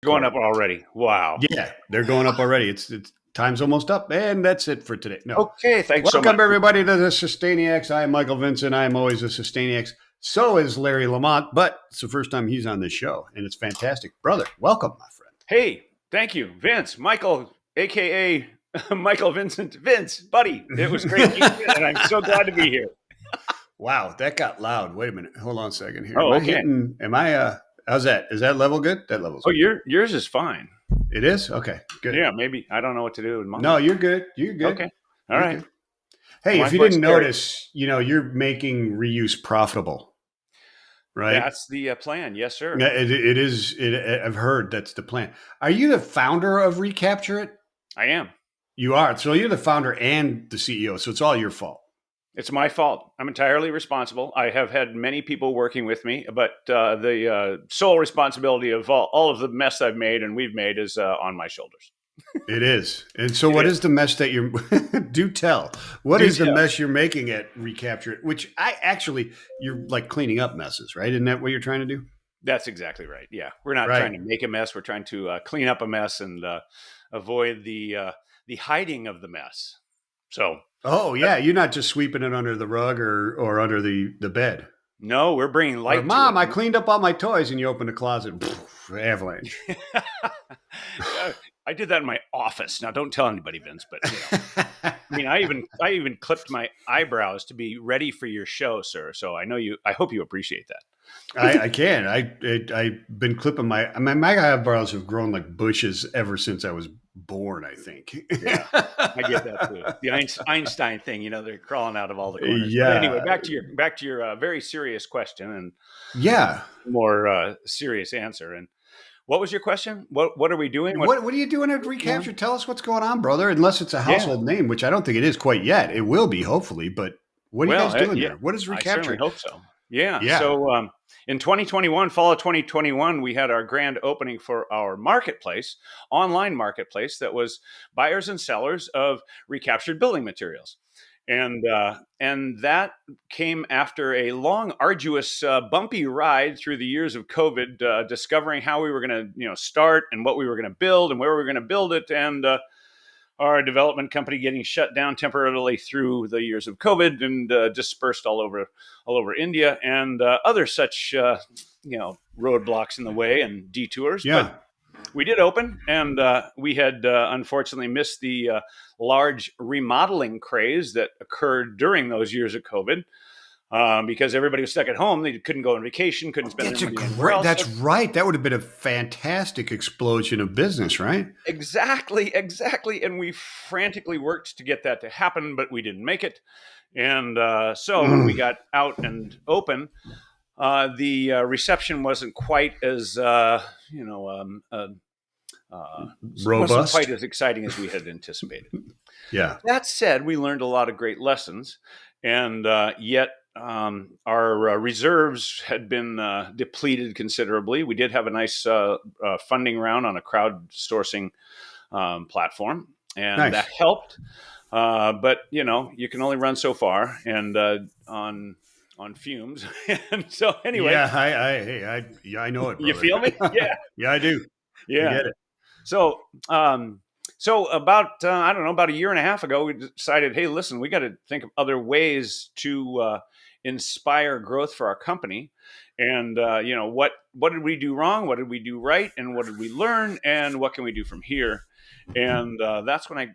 Going up already. Wow. Yeah, they're going up already. It's time's almost up, and that's it for today. No. Okay, thanks so much. Welcome everybody to the Sustainiacs. I am Michael Vincent. I am always a Sustainiacs. So is Larry LaMotte, but it's the first time he's on this show, and it's fantastic. Brother, welcome, my friend. Hey, thank you, Vince, Michael, a.k.a. Michael Vincent. Vince, buddy, it was great to meet you, and I'm so glad to be here. Wow, that got loud. Wait a minute. Hold on a second here. Oh, okay. How's that? Is that level good? That level's good. Yours is fine. It is? Okay, good. Yeah, maybe. I don't know what to do with mine. No, you're good. You're good. Okay. All right. Good. Hey, if you didn't notice, you're making reuse profitable, right? That's the plan. Yes, sir. Yeah, it is. I've heard that's the plan. Are you the founder of ReCapturit? I am. You are. So you're the founder and the CEO. So it's all your fault. It's my fault. I'm entirely responsible. I have had many people working with me, but the sole responsibility of all of the mess I've made and we've made is on my shoulders. It is. And so what is the mess that you're do tell? What is the mess you're making at ReCapturit? Which you're like cleaning up messes, right? Isn't that what you're trying to do? That's exactly right. Yeah. We're not trying to make a mess. We're trying to clean up a mess and avoid the hiding of the mess. So. Oh yeah, you're not just sweeping it under the rug or under the bed. No, we're bringing light. Mom, I cleaned up all my toys, and you open the closet, avalanche. I did that in my office. Now, don't tell anybody, Vince. But I mean, I even clipped my eyebrows to be ready for your show, sir. So I know you. I hope you appreciate that. I can. I've been clipping my eyebrows have grown like bushes ever since I was born, I think. Yeah, I get that too. The Einstein thing, they're crawling out of all the corners. Yeah. But anyway, back to your very serious question and more serious answer. And what was your question? What are we doing? What are you doing at ReCaptured? Yeah. Tell us what's going on, brother. Unless it's a household name, which I don't think it is quite yet. It will be, hopefully. But what are you guys doing there? What is ReCaptured? I certainly hope so. Yeah. So in 2021, fall of 2021, we had our grand opening for our marketplace, online marketplace that was buyers and sellers of recaptured building materials. And that came after a long, arduous, bumpy ride through the years of COVID, discovering how we were going to start and what we were going to build and where we were going to build it. And our development company getting shut down temporarily through the years of COVID and dispersed all over India and other such roadblocks in the way and detours. Yeah. But we did open, and we had unfortunately missed the large remodeling craze that occurred during those years of COVID. Because everybody was stuck at home, they couldn't go on vacation, couldn't spend their money anywhere else. That's right. That would have been a fantastic explosion of business, right? Exactly. And we frantically worked to get that to happen, but we didn't make it. And so when we got out and open, the reception wasn't quite as robust, wasn't quite as exciting as we had anticipated. Yeah. That said, we learned a lot of great lessons, and yet. Our reserves had been depleted considerably. We did have a nice funding round on a crowdsourcing platform, and that helped. But you can only run so far, and on fumes. And so anyway, I know it. Brother. You feel me? Yeah, yeah, I do. Yeah, I get it. So about about a year and a half ago, we decided, hey, listen, we got to think of other ways to inspire growth for our company. And, what did we do wrong? What did we do right? And what did we learn? And what can we do from here? And that's when I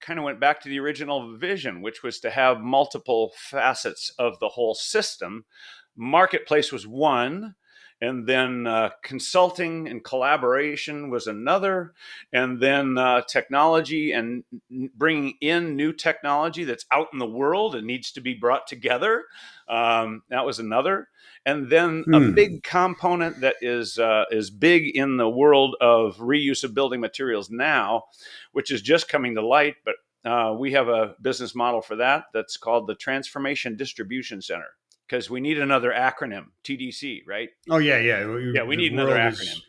kind of went back to the original vision, which was to have multiple facets of the whole system. Marketplace was one. And then consulting and collaboration was another. And then technology and bringing in new technology that's out in the world and needs to be brought together. That was another. And then a big component that is big in the world of reuse of building materials now, which is just coming to light. But we have a business model for that that's called the Transformation Distribution Center. Because we need another acronym, TDC, right? Oh, yeah. We need another acronym.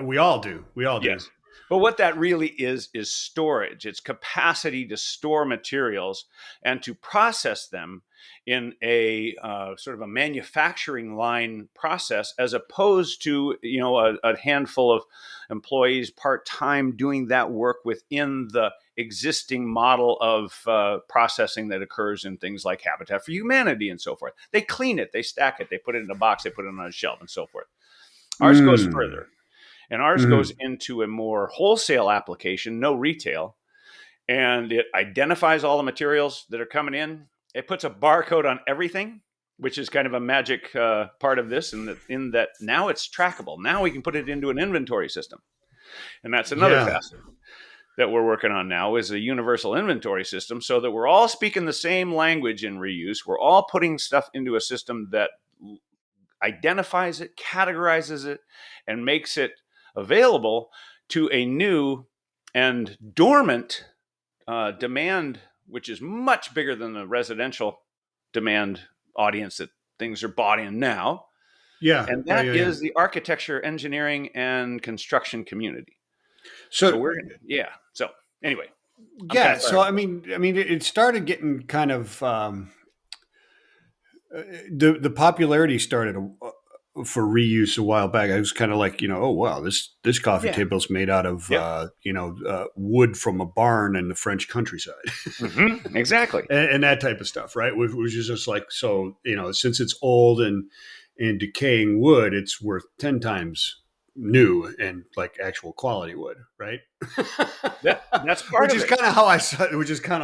We all do. Yes. But what that really is storage. It's capacity to store materials and to process them in a sort of a manufacturing line process, as opposed to a handful of employees part-time doing that work within the existing model of processing that occurs in things like Habitat for Humanity and so forth. They clean it, they stack it, they put it in a box, they put it on a shelf, and so forth. Ours goes further. And ours goes into a more wholesale application, no retail. And it identifies all the materials that are coming in. It puts a barcode on everything, which is kind of a magic part of this, in that now it's trackable. Now we can put it into an inventory system. And that's another facet that we're working on now, is a universal inventory system, so that we're all speaking the same language in reuse. We're all putting stuff into a system that identifies it, categorizes it, and makes it available to a new and dormant demand, which is much bigger than the residential demand audience that things are bought in now. Yeah. And that is the architecture, engineering, and construction community. So we're So anyway. So I mean, it started getting kind of the popularity started for reuse a while back. I was kind of like, oh wow, this coffee table's made out of wood from a barn in the French countryside. Exactly. and that type of stuff, right? Which is just like, so since it's old and decaying wood, it's worth 10 times new and like actual quality wood, right? That's part which of is it. kind of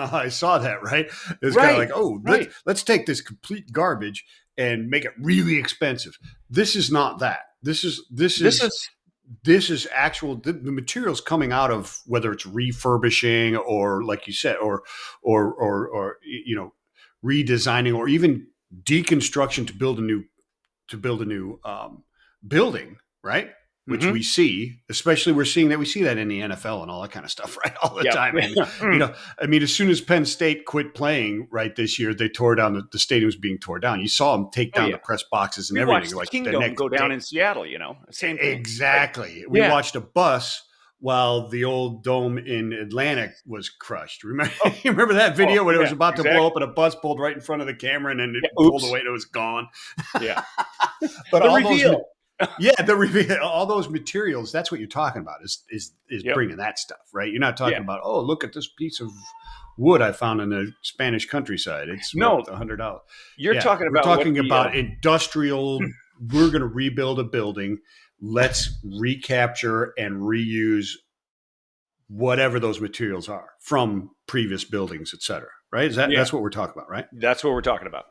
how I saw that, right? It's kind of like, let's take this complete garbage and make it really expensive. This is not that. This is actual, the materials coming out of, whether it's refurbishing or, like you said, or redesigning, or even deconstruction to build a new building, right? Which we see, especially we see that in the NFL and all that kind of stuff, right? All the time. And, as soon as Penn State quit playing, right, this year, they tore down the stadium's being torn down. You saw them take down the press boxes and everything. Like Kingdom go down in Seattle, same thing. Exactly. Right? We watched a bus while the old dome in Atlantic was crushed. Remember, you remember that video when it was about to blow up and a bus pulled right in front of the camera and then it pulled away and it was gone. Yeah. But all those the reveal, all those materials, that's what you're talking about, is bringing that stuff, right? You're not talking about, oh, look at this piece of wood I found in the Spanish countryside. It's worth $100. You're talking about industrial, we're going to rebuild a building. Let's recapture and reuse whatever those materials are from previous buildings, et cetera, right? That's what we're talking about, right? That's what we're talking about.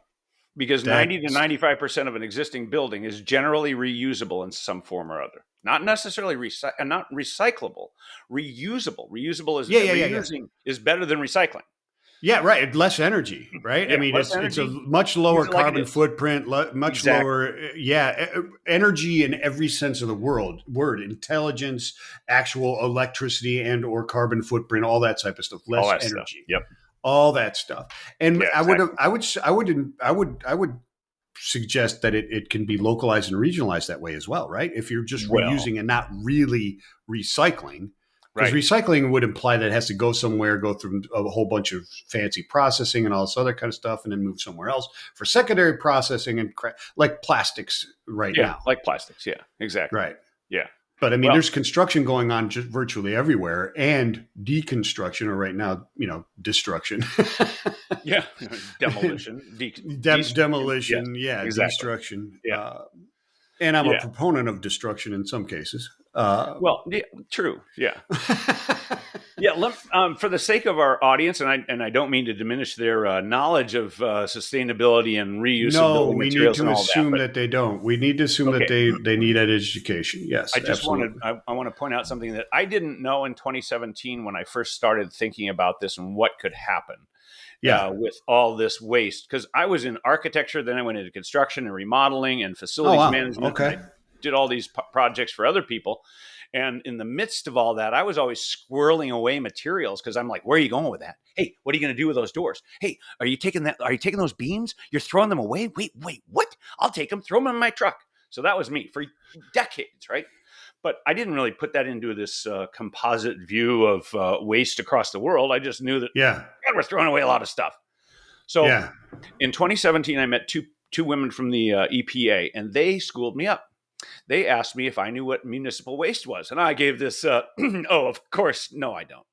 Because 90 to 95% of an existing building is generally reusable in some form or other. Not necessarily not recyclable, reusable. Reusable is better than recycling. Yeah, right. Less energy, right? Yeah, it's a much lower carbon footprint, much lower, energy in every sense of the word, intelligence, actual electricity and or carbon footprint, all that type of stuff. Less energy. Yep. All that stuff. And I would suggest that it can be localized and regionalized that way as well, right? If you're just reusing and not really recycling, because recycling would imply that it has to go somewhere, go through a whole bunch of fancy processing and all this other kind of stuff, and then move somewhere else for secondary processing and like plastics now. Yeah, like plastics. Yeah, exactly. Right. Yeah. But there's construction going on just virtually everywhere, and deconstruction, or right now, destruction. Demolition. Demolition. Exactly. Destruction. Yeah. And I'm a proponent of destruction in some cases. True. Yeah. For the sake of our audience, and I don't mean to diminish their knowledge of sustainability and reuse. No, we need to assume that they don't. We need to assume that they need that education. Yes, I want to point out something that I didn't know in 2017 when I first started thinking about this and what could happen. With all this waste, because I was in architecture, then I went into construction and remodeling and facilities management. Okay. I did all these projects for other people. And in the midst of all that, I was always squirreling away materials because I'm like, where are you going with that? Hey, what are you going to do with those doors? Hey, are you taking that? Are you taking those beams? You're throwing them away? Wait, what? I'll take them, throw them in my truck. So that was me for decades, right? But I didn't really put that into this composite view of waste across the world. I just knew that God, we're throwing away a lot of stuff. So in 2017, I met two women from the EPA, and they schooled me up. They asked me if I knew what municipal waste was. And I gave this, oh, of course, no, I don't.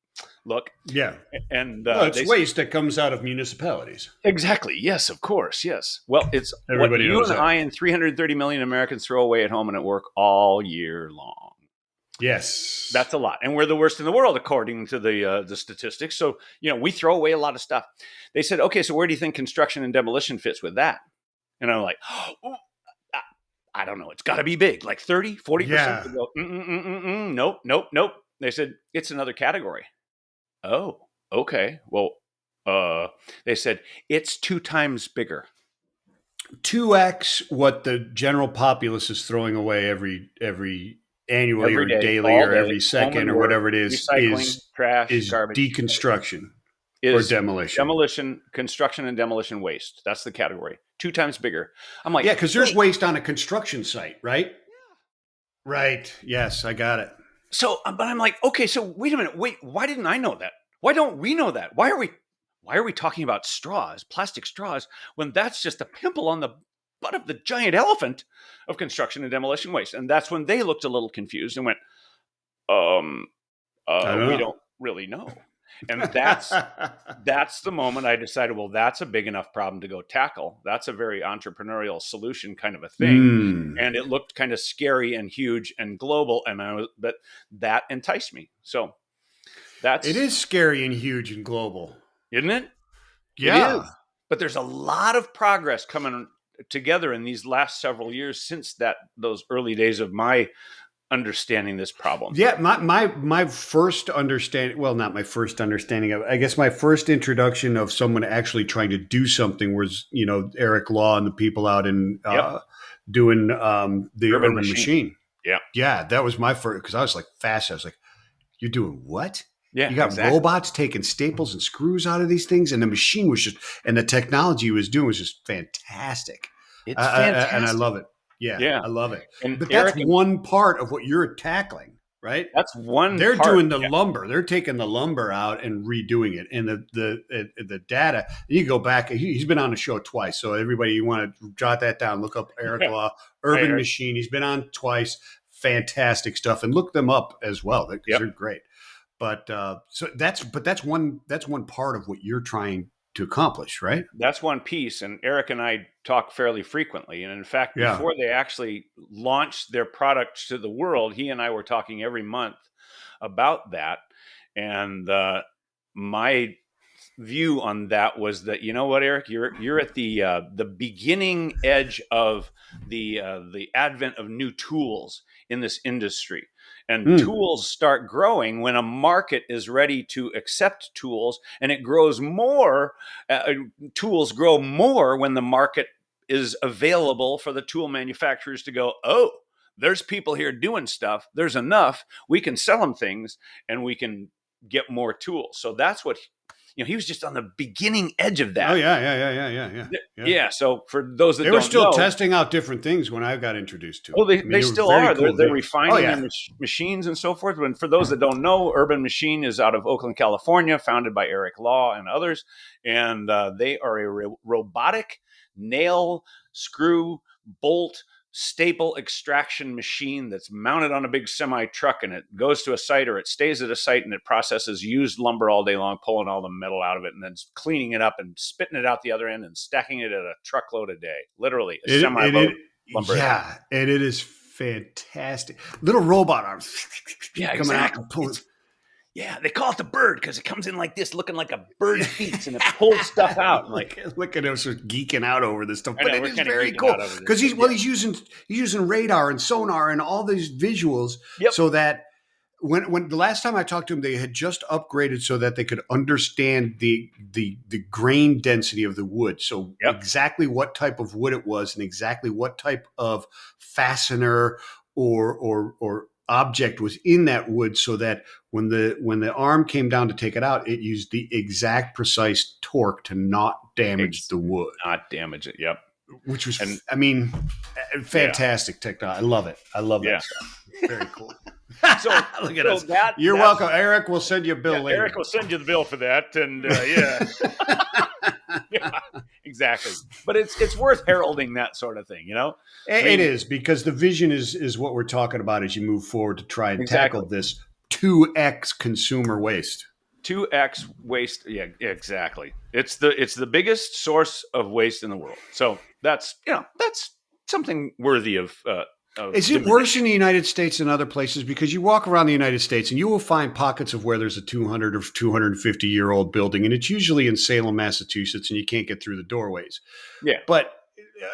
Look. Yeah. And it's waste that comes out of municipalities. Exactly. Yes, of course. Yes. Well, it's everybody what knows you and I and 330 million Americans throw away at home and at work all year long. Yes. That's a lot. And we're the worst in the world, according to the statistics. So, we throw away a lot of stuff. They said, okay, so where do you think construction and demolition fits with that? And I'm like, oh, I don't know. It's got to be big, like 30, 40%. Yeah. Nope. They said, it's another category. Oh, okay. Well, they said, it's 2 times bigger. 2x what the general populace is throwing away every annually or daily or every second or whatever it is trash, garbage, deconstruction or demolition. Construction and demolition waste. That's the category. 2 times bigger. I'm like, yeah, because there's waste on a construction site, right? Yeah. Right. Yes, I got it. So, but I'm like, okay, so wait a minute. Why didn't I know that? Why don't we know that? Why are we talking about straws, plastic straws, when that's just a pimple on the butt of the giant elephant of construction and demolition waste? And that's when they looked a little confused and went, we don't really know. And that's the moment I decided, well, that's a big enough problem to go tackle. That's a very entrepreneurial solution kind of a thing. And it looked kind of scary and huge and global. But that enticed me. So it is scary and huge and global. Isn't it? Yeah. It is. But there's a lot of progress coming together in these last several years since those early days of my understanding this problem. Yeah, my first understanding, well, not my first understanding of, I guess my first introduction of someone actually trying to do something was, Eric Law and the people out in doing the urban machine. Yeah. Yeah, that was my first, because I was like fascinated. I was like, you're doing what? Yeah, you got robots taking staples and screws out of these things, and the machine was and the technology he was doing was just fantastic. It's fantastic. And I love it. Yeah, I love it. But that's Eric, one part of what you're tackling, right? That's one They're part. doing the lumber. They're taking the lumber out and redoing it. And the data, you go back, he's been on the show twice. So everybody, you want to jot that down, look up Eric Law, Urban Machine. He's been on twice. Fantastic stuff. And look them up as well. They're great. But that's one part of what you're trying to accomplish, right? That's one piece. And Eric and I talk fairly frequently. And in fact, before they actually launched their product to the world, he and I were talking every month about that. And my view on that was that, you know what, Eric, you're at the beginning edge of the advent of new tools in this industry. And tools start growing when a market is ready to accept tools, and it grows more. Tools grow more when the market is available for the tool manufacturers to go, oh, there's people here doing stuff. There's enough. We can sell them things, and we can get more tools. So that's what he was just on the beginning edge of that. Oh yeah. Yeah. So for those that they were still testing out different things when I got introduced to it. Oh, they still are. Cool. They're refining their machines and so forth. But for those that don't know, Urban Machine is out of Oakland, California, founded by Eric Law and others. And they are a robotic nail, screw, bolt, staple extraction machine that's mounted on a big semi truck, and it goes to a site or it stays at a site and it processes used lumber all day long, pulling all the metal out of it and then cleaning it up and spitting it out the other end and stacking it at a truckload a day. Literally a semi-load lumber. Yeah, and it is fantastic. Little robot arms. Yeah, exactly. Yeah, they call it the bird because it comes in like this, looking like a bird's feet, and it pulls stuff out. Look at him sort of geeking out over this stuff, but it is very cool because he's using radar and sonar and all these visuals, so that when the last time I talked to him, they had just upgraded so that they could understand the grain density of the wood, so exactly what type of wood it was and exactly what type of fastener or object was in that wood, so that when the arm came down to take it out, it used the exact precise torque to not damage the wood. Not damage it, yep. Which was, fantastic technology. I love it. I love that stuff. Very cool. So look at so us. You're welcome, Eric. We'll send you a bill later. Eric will send you the bill for that, and yeah, exactly. But it's worth heralding that sort of thing, It is, because the vision is what we're talking about as you move forward to try and tackle this 2x consumer waste. 2x waste. Yeah, exactly. It's the biggest source of waste in the world. So that's something worthy of. Is it worse in the United States than other places? Because you walk around the United States and you will find pockets of where there's a 200 or 250-year-old building, and it's usually in Salem, Massachusetts, and you can't get through the doorways. Yeah. But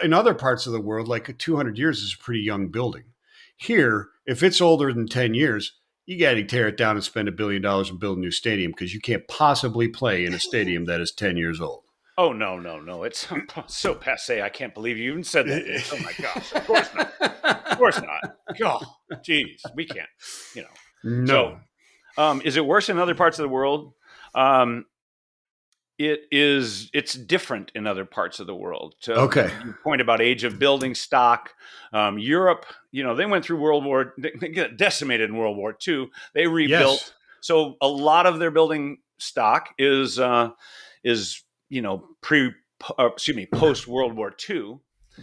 in other parts of the world, like 200 years is a pretty young building. Here, if it's older than 10 years, you got to tear it down and spend $1 billion and build a new stadium, because you can't possibly play in a stadium that is 10 years old. Oh, no. It's so passé. I can't believe you even said that. Oh, my gosh. Of course not. Of course not. Oh, geez. We can't, No. So, is it worse in other parts of the world? It's different in other parts of the world. Okay. Your point about age of building stock. Europe, they went through they got decimated in World War II. They rebuilt. Yes. So a lot of their building stock is post World War II.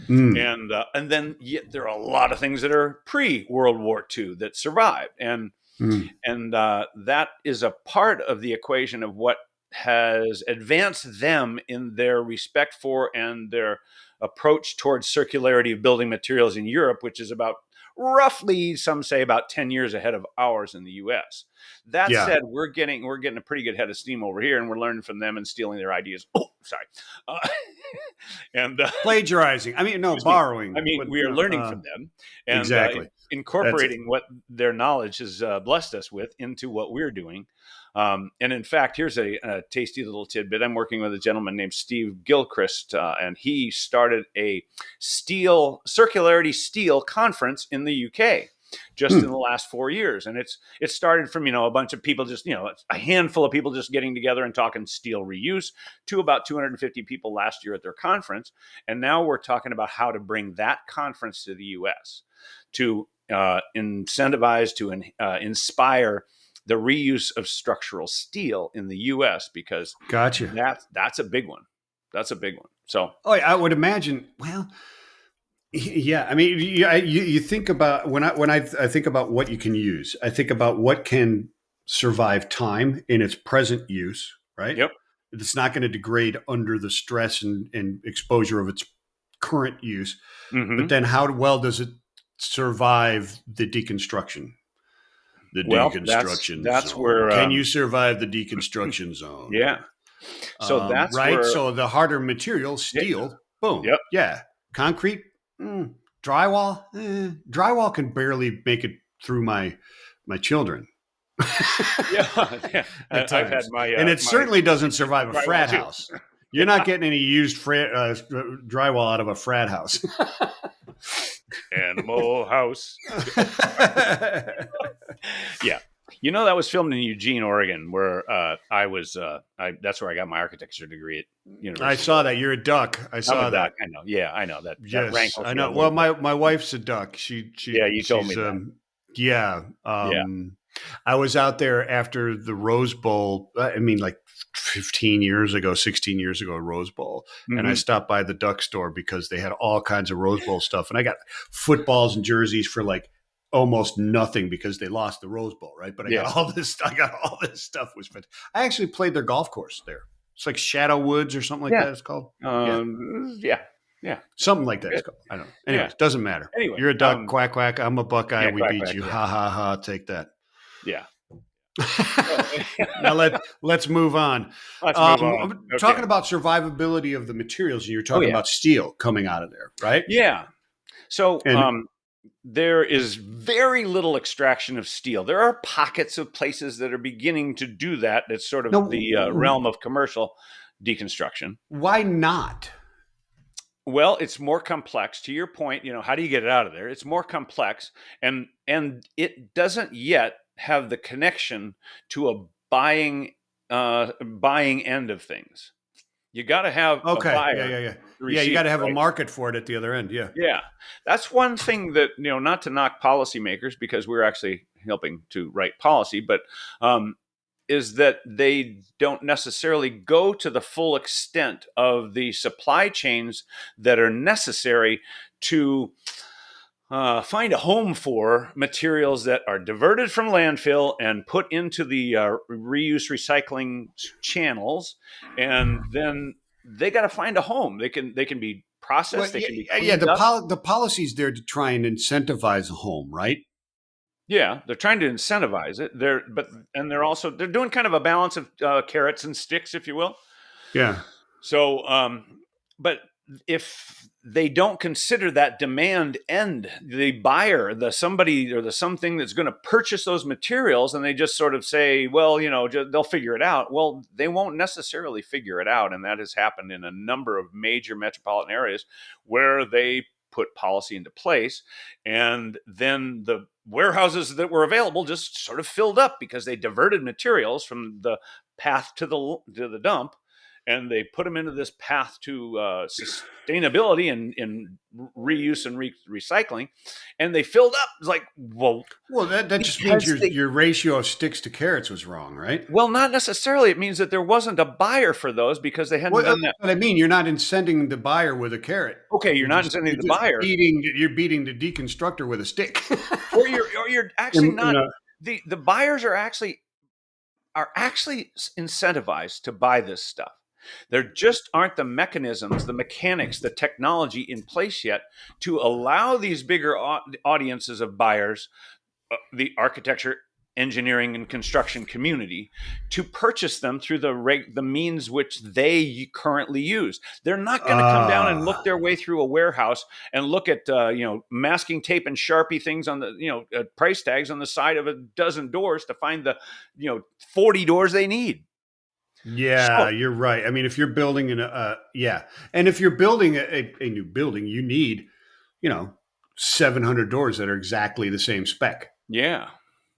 And then there are a lot of things that are pre World War II that survived. And that is a part of the equation of what has advanced them in their respect for and their approach towards circularity of building materials in Europe, which is about roughly, some say, about 10 years ahead of ours in the U.S. That said, we're getting a pretty good head of steam over here, and we're learning from them and stealing their ideas. Oh, sorry. And plagiarizing. Borrowing. We are learning from them and exactly incorporating what their knowledge has blessed us with into what we're doing. And in fact, here's a tasty little tidbit. I'm working with a gentleman named Steve Gilchrist, and he started a circularity steel conference in the UK just in the last 4 years. And it started from, a bunch of people just, a handful of people just getting together and talking steel reuse, to about 250 people last year at their conference. And now we're talking about how to bring that conference to the US to incentivize, to inspire the reuse of structural steel in the U.S. because gotcha. That's a big one. That's a big one. So, I would imagine. Well, yeah. You think about when I think about what you can use. I think about what can survive time in its present use. Right. Yep. It's not going to degrade under the stress and exposure of its current use. Mm-hmm. But then, how well does it survive the deconstruction? Deconstruction that's zone. Where can you survive the deconstruction zone? Yeah. So that's right. So the harder material, steel, boom. Yep. Yeah. Concrete, drywall. Drywall can barely make it through my children. yeah. I've had my and it certainly doesn't survive a frat house. You're not getting any used drywall out of a frat house. Animal House. Yeah. That was filmed in Eugene, Oregon, where that's where I got my architecture degree at university. I saw that. You're a duck. I saw that. I know. Yeah, I know that. Yes, that I know. Well, my wife's a duck. You told me that. Yeah. I was out there after the Rose Bowl. Like 15 years ago, 16 years ago, Rose Bowl. Mm-hmm. And I stopped by the duck store because they had all kinds of Rose Bowl stuff. And I got footballs and jerseys for like almost nothing because they lost the Rose Bowl, right? But I got all this stuff. I actually played their golf course there. It's like Shadow Woods or something like that it's called. Yeah. Something like that it's called. I don't know. Anyways, doesn't matter. Anyway, you're a duck, quack, quack. I'm a Buckeye. We beat you. Ha, ha, ha. Take that. Yeah. Now let's move on. Talking about survivability of the materials, and you're talking about steel coming out of there, right? Yeah. So there is very little extraction of steel. There are pockets of places that are beginning to do that. It's sort of the realm of commercial deconstruction. Why not? Well, it's more complex. To your point, how do you get it out of there? It's more complex, and it doesn't yet have the connection to a buying end of things. You got to have a buyer. Yeah. You got to have a market for it at the other end. Yeah. Yeah. That's one thing that, not to knock policymakers, because we're actually helping to write policy, but is that they don't necessarily go to the full extent of the supply chains that are necessary to find a home for materials that are diverted from landfill and put into the reuse recycling channels, and then they got to find a home. They can be processed. They can be cleaned up. The policy's there to try and incentivize a home, right? Yeah, they're trying to incentivize it. They're doing kind of a balance of carrots and sticks, if you will. Yeah. So, but if they don't consider that demand end, the buyer, the somebody or the something that's going to purchase those materials, and they just sort of say, well, they'll figure it out. Well, they won't necessarily figure it out. And that has happened in a number of major metropolitan areas where they put policy into place, and then the warehouses that were available just sort of filled up because they diverted materials from the path to the dump, and they put them into this path to sustainability and reuse and recycling, and they filled up. It's like, well, that just means your ratio of sticks to carrots was wrong, right? Well, not necessarily. It means that there wasn't a buyer for those because they hadn't done that. But I mean, you're not incenting the buyer with a carrot. Okay, you're not incenting the buyer. You're beating the deconstructor with a stick. or you're actually not. The buyers are actually incentivized to buy this stuff. There just aren't the mechanisms, the mechanics, the technology in place yet to allow these bigger audiences of buyers, the architecture, engineering, and construction community, to purchase them through the means which they currently use. They're not going to come down and look their way through a warehouse and look at masking tape and Sharpie things on the price tags on the side of a dozen doors to find the 40 doors they need. Yeah, you're right. I mean, if you're building and if you're building a new building, you need, 700 doors that are exactly the same spec. Yeah,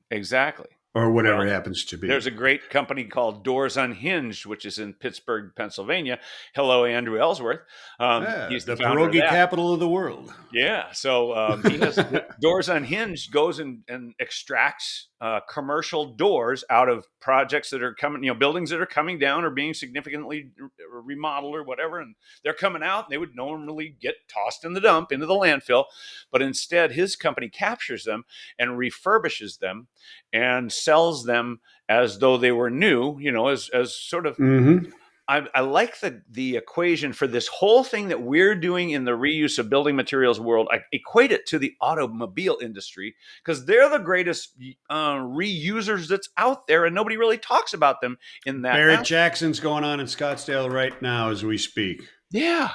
exactly. Or whatever it happens to be. There's a great company called Doors Unhinged, which is in Pittsburgh, Pennsylvania. Hello, Andrew Ellsworth. He's the pierogi capital of the world. Yeah. So he has Doors Unhinged goes and extracts commercial doors out of projects that are coming, buildings that are coming down or being significantly remodeled or whatever. And they're coming out, and they would normally get tossed in the dump into the landfill. But instead, his company captures them and refurbishes them and sells them as though they were new, as sort of, I like the equation for this whole thing that we're doing in the reuse of building materials world. I equate it to the automobile industry because they're the greatest reusers that's out there, and nobody really talks about them in that. Barrett Jackson's going on in Scottsdale right now as we speak. Yeah.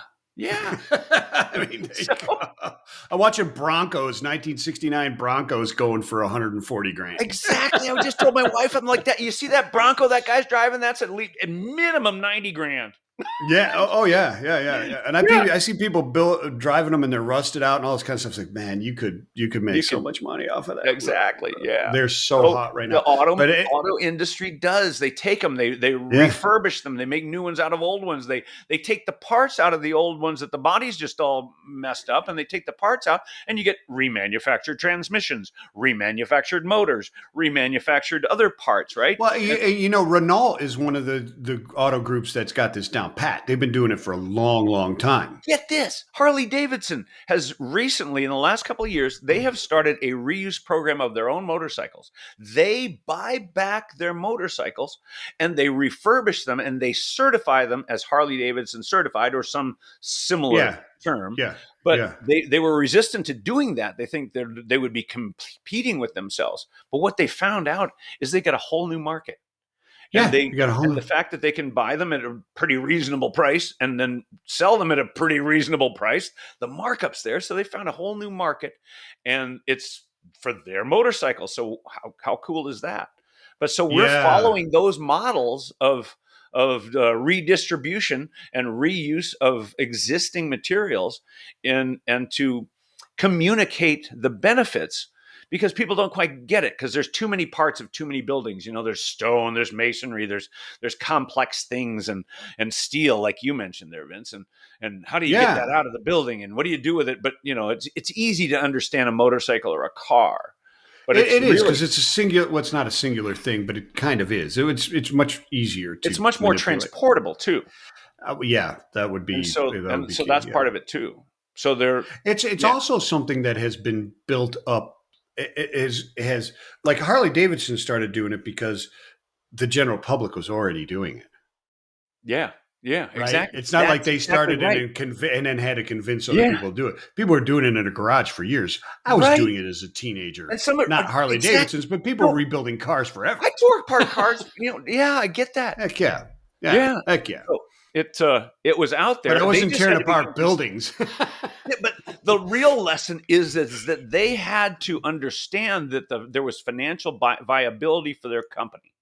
I mean, I watch a Broncos, 1969 Broncos going for $140,000. Exactly. I just told my wife, I'm like, that. You see that Bronco that guy's driving? That's at least a minimum $90,000. Yeah. Oh yeah. And I see people driving them and they're rusted out and all this kind of stuff. It's like, man, you could make so much money off of that. Exactly. Yeah. They're so hot right now. The auto industry does. They take them, they refurbish them, they make new ones out of old ones. They take the parts out of the old ones that the body's just all messed up, and they take the parts out, and you get remanufactured transmissions, remanufactured motors, remanufactured other parts, right? Well, Renault is one of the auto groups that's got this down pat. They've been doing it for a long, long time. Get this. Harley Davidson has recently, in the last couple of years, they have started a reuse program of their own motorcycles. They buy back their motorcycles and they refurbish them and they certify them as Harley Davidson certified or some similar term. Yeah. But they were resistant to doing that. They think they would be competing with themselves. But what they found out is they got a whole new market. And the fact that they can buy them at a pretty reasonable price and then sell them at a pretty reasonable price, the markup's there. So they found a whole new market, and it's for their motorcycles. So how cool is that? But so we're following those models of redistribution and reuse of existing materials and to communicate the benefits. Because people don't quite get it, because there's too many parts of too many buildings. There's stone, there's masonry, there's complex things and steel, like you mentioned there, Vince. And how do you get that out of the building? And what do you do with it? But it's easy to understand a motorcycle or a car. But It is, because it's a singular. Well, it's not a singular thing, but it kind of is. It's much easier it's to much more manipulate. transportable too. Yeah, that would And be so, that would and be so key. that's Yeah. part of it too. So there, It's yeah, also something that has been built up. It has like Harley Davidson started doing it because the general public was already doing it. yeah, yeah, Right? exactly. It's not like That's they exactly started right. and then had to convince other Yeah, people to do it. People were doing it in a garage for years. I was right. doing it as a teenager, And some are not Harley exactly. Davidsons, but people were No, rebuilding cars forever. I tore apart cars. Yeah, I get that. Heck yeah. Yeah. Yeah. Heck yeah. So it was out But I there. They wasn't just tearing had to become apart buildings. yeah, but the real lesson is that they had to understand that there was financial viability for their company.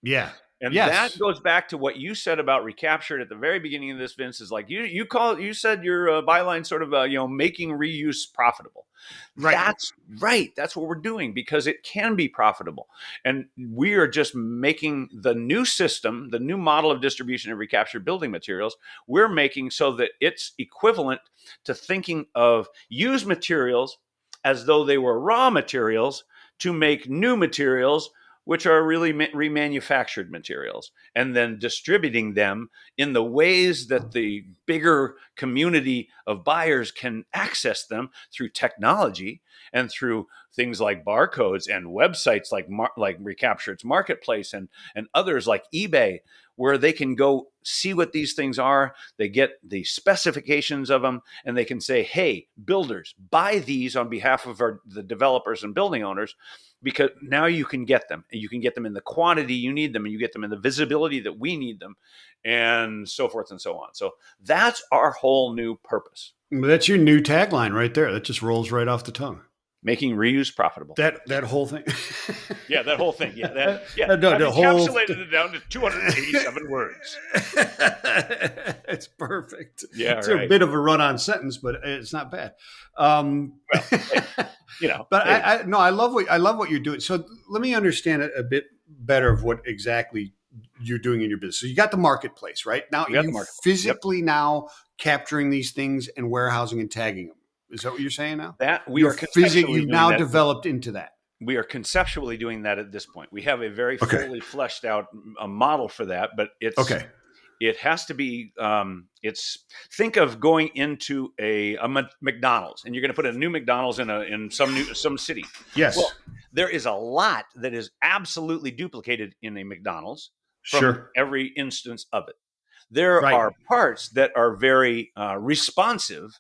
Yeah. And that Yes. goes back to what you said about ReCaptured at the very beginning of this, Vince. Is like you said your byline sort of making reuse profitable. Right. That's right. That's what we're doing because it can be profitable, and we are just making the new system, the new model of distribution of recaptured building materials. We're making so that it's equivalent to thinking of used materials as though they were raw materials to make new materials which are really remanufactured materials, and then distributing them in the ways that the bigger community of buyers can access them through technology and through things like barcodes and websites like ReCaptured's Marketplace and others like eBay, where they can go see what these things are. They get the specifications of them, and they can say, "Hey, builders, buy these on behalf of the developers and building owners." Because now you can get them, and you can get them in the quantity you need them, and you get them in the visibility that we need them, and so forth and so on. So that's our whole new purpose. That's your new tagline right there. That just rolls right off the tongue. Making reuse profitable. That whole thing. Yeah, that whole thing. Yeah, No, I've the whole encapsulated it down to 287 words. It's perfect. Yeah, It's right. a bit of a run-on sentence, but it's not bad. Well, hey, But hey. I love what you're doing. So let me understand it a bit better of what exactly you're doing in your business. So you got the marketplace, right? Now We got you the market. physically now capturing these things and warehousing and tagging them. Is that what you're saying now? That we are conceptually You've doing now that. developed into that. We are conceptually doing that at this point. We have a very Okay. fully fleshed out a model for that, but it's Okay. It has to be. Think of going into a McDonald's, and you're going to put a new McDonald's in some city. Yes. Well, there is a lot that is absolutely duplicated in a McDonald's from Sure. every instance of it. There Right. are parts that are very responsive,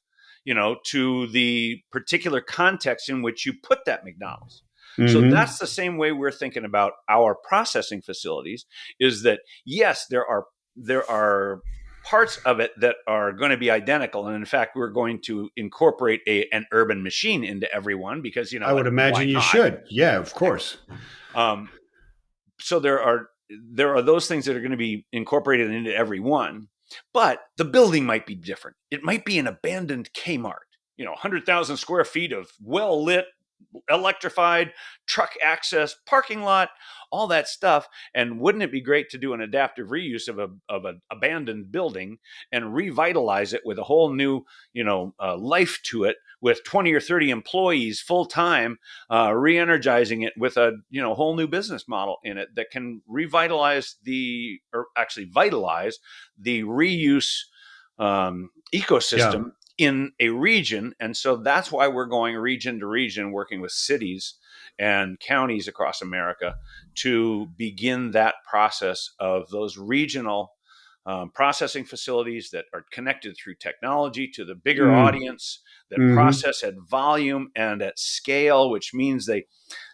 to the particular context in which you put that McDonald's. So Mm-hmm. that's the same way we're thinking about our processing facilities. Is that yes, there are parts of it that are going to be identical, and in fact, we're going to incorporate an urban machine into every one because I would imagine you should. Yeah, of course. So there are those things that are going to be incorporated into every one, but the building might be different. It might be an abandoned Kmart, 100,000 square feet of well lit, electrified truck access parking lot, all that stuff. And wouldn't it be great to do an adaptive reuse of an abandoned building and revitalize it with a whole new life to it, with 20 or 30 employees full time, re-energizing it with a whole new business model in it that can vitalize the reuse ecosystem. Yeah. In a region. And so that's why we're going region to region, working with cities and counties across America to begin that process of those regional processing facilities that are connected through technology to the bigger audience, that process at volume and at scale, which means that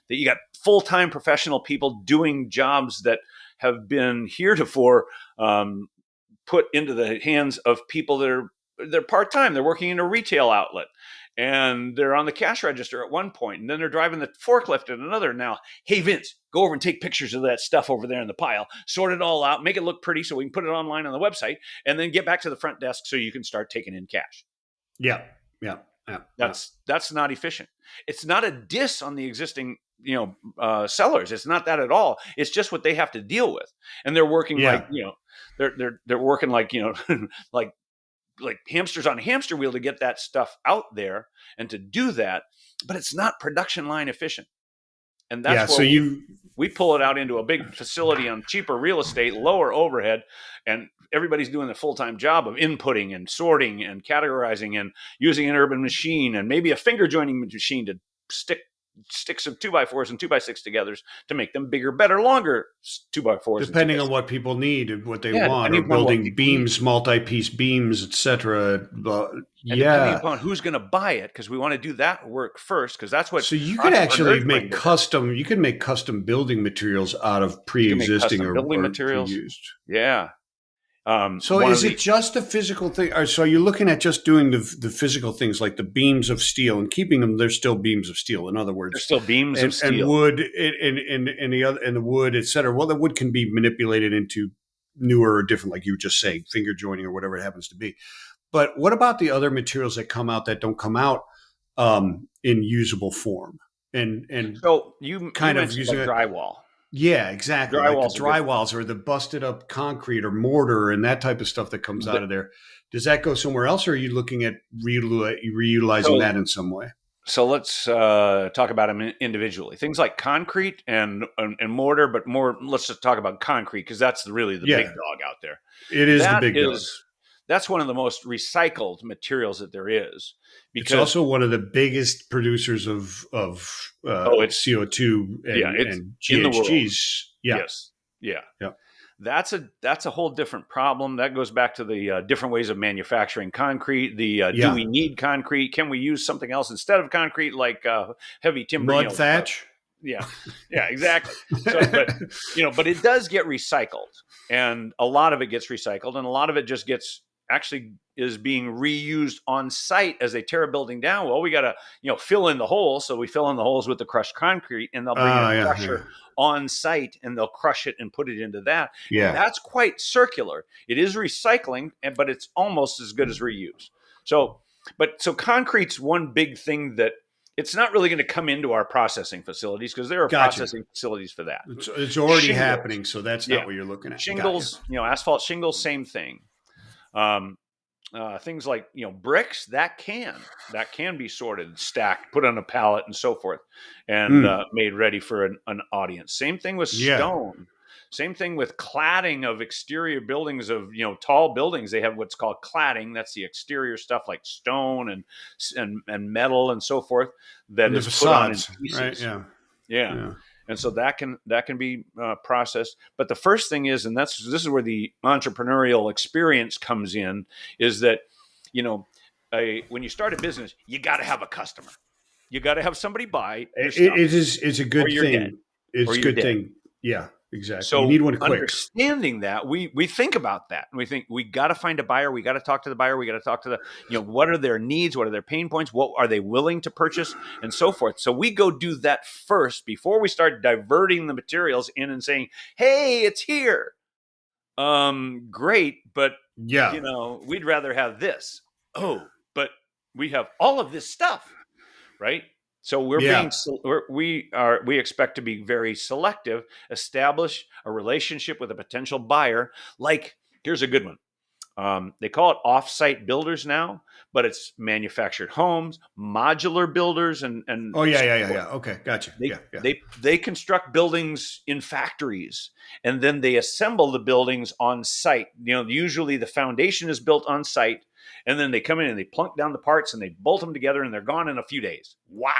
you got full-time professional people doing jobs that have been heretofore put into the hands of people they're part-time. They're working in a retail outlet, and they're on the cash register at one point, and then they're driving the forklift at another. Now, hey, Vince, go over and take pictures of that stuff over there in the pile, sort it all out, make it look pretty so we can put it online on the website, and then get back to the front desk so you can start taking in cash. Yeah. That's not efficient. It's not a diss on the existing sellers. It's not that at all. It's just what they have to deal with, and they're working they're working like like hamsters on a hamster wheel to get that stuff out there and to do that, but it's not production line efficient. And Yeah. that's where So we pull it out into a big facility on cheaper real estate, lower overhead, and everybody's doing the full-time job of inputting and sorting and categorizing and using an urban machine and maybe a finger joining machine to stick sticks of 2x4s and 2x6 together to make them bigger, better, longer 2x4s. depending on what people need and what they Yeah, want, or depending upon what building people need. beams, multi-piece beams, etc. And depending Yeah. upon who's going to buy it, because we want to do that work first, because that's what So you could actually entrepreneurs bring make to this. custom. You can make custom building materials out of You can make pre-existing custom building or materials. pre-used. Yeah. So is it just a physical thing? Or so you're looking at just doing the physical things like the beams of steel and keeping them. They're still beams of steel. In other words, There's still beams of and steel. wood and the other and the wood, et cetera. Well, the wood can be manipulated into newer or different, like you were just saying, finger joining or whatever it happens to be. But what about the other materials that come out that don't come out in usable form? And So you kind of mentioned using like drywall. yeah, exactly. Like the Drywall's a good one. drywalls or the busted up concrete or mortar and that type of stuff that comes out of there. Does that go somewhere else, or are you looking at reutilizing that in some way? So let's talk about them individually. Things like concrete and mortar, but more. Let's just talk about concrete because that's really the big dog out there. It is the big dog. That's one of the most recycled materials that there is. Because it's also one of the biggest producers of CO2 and GHGs. Yeah. Yes. Yeah. Yeah. That's a whole different problem. That goes back to the different ways of manufacturing concrete. Do we need concrete? Can we use something else instead of concrete, like heavy timber? Mud thatch? Yeah, exactly. So, but it does get recycled, and a lot of it gets recycled, and a lot of it just is being reused on site as they tear a building down. Well, we got to fill in the holes, so we fill in the holes with the crushed concrete, and they'll bring in a crusher on site, and they'll crush it and put it into that. Yeah, and that's quite circular. It is recycling, but it's almost as good as reuse. So concrete's one big thing that. It's not really going to come into our processing facilities because there are processing facilities for that. It's already happening, so that's not what you're looking at. Shingles, asphalt shingles, same thing. Things like bricks that can be sorted, stacked, put on a pallet, and so forth, and made ready for an audience. Same thing with stone. Same thing with cladding of exterior buildings of tall buildings. They have what's called cladding. That's the exterior stuff like stone and metal and so forth that is put on in pieces. Right? Yeah. And so that can be processed. But the first thing is, and this is where the entrepreneurial experience comes in, is that when you start a business, you got to have a customer. You got to have somebody buy your stuff. It's a good thing. Dead. It's a good thing. Yeah. Exactly. So you need one quick. Understanding that, we think about that, and we think we got to find a buyer. We got to talk to the buyer. We got to talk to what are their needs? What are their pain points? What are they willing to purchase, and so forth. So we go do that first before we start diverting the materials in and saying, "Hey, it's here. Great, but we'd rather have this. Oh, but we have all of this stuff, right?" So we expect to be very selective, establish a relationship with a potential buyer. Like, here's a good one. They call it off-site builders now, but it's manufactured homes, modular builders, and Okay, gotcha. They construct buildings in factories, and then they assemble the buildings on site. Usually the foundation is built on site. And then they come in and they plunk down the parts and they bolt them together and they're gone in a few days. Wow.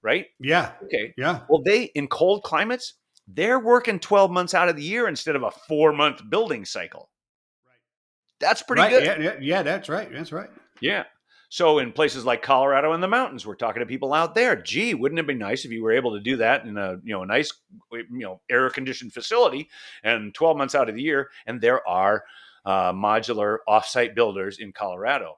Right? Yeah. Okay. Yeah. Well, in cold climates, they're working 12 months out of the year instead of a 4-month building cycle. Right. That's pretty good. Yeah, that's right. That's right. Yeah. So in places like Colorado and the mountains, we're talking to people out there. Gee, wouldn't it be nice if you were able to do that in a nice air-conditioned facility and 12 months out of the year? And there are modular offsite builders in Colorado.